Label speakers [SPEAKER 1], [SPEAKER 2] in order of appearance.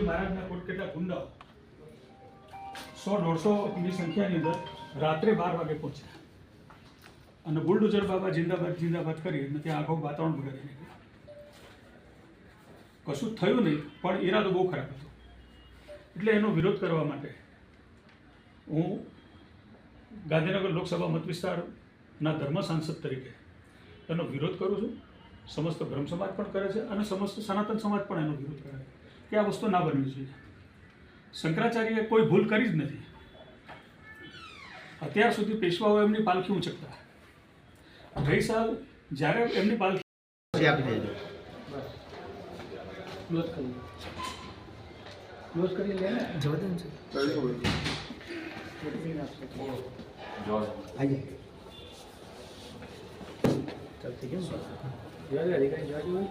[SPEAKER 1] મહારાજના કોટ કેટલા ગુંડાઓ 100-150 ની સંખ્યાની અંદર રાત્રે 12 વાગે પહોંચ્યા અને બુલડોઝર બાબા જિંદાબાદ જિંદાબાદ કરી અને ત્યાં આખું વાતાવરણ બગાડી નાખ્યું. કશું થયું નહીં, પણ ઈરાદો બહુ ખરાબ હતો. એટલે એનો વિરોધ કરવા માટે હું ગાંધીનગર લોકસભા મત વિસ્તારના ધર્મ સાંસદ તરીકે એનો વિરોધ કરું છું. સમસ્ત બ્રહ્મ સમાજ પણ કરે છે અને સમસ્ત સનાતન સમાજ પણ એનો વિરોધ કરે છે કે આ વસ્તુ ના બનવી જોઈએ. શંકરાચાર્યએ કોઈ ભૂલ કરી જ નથી. અત્યાર સુધી પેશવાઓ એમની પાલખી ઉંચકતા. ગઈ સાલ જ્યારે એમની પાલખી
[SPEAKER 2] આપી દેજો. ક્લોઝ કરી લે ને જવા દે છે. આઈએ ચાલતી કેમ જોવા દે અધિકારી જોવા દે.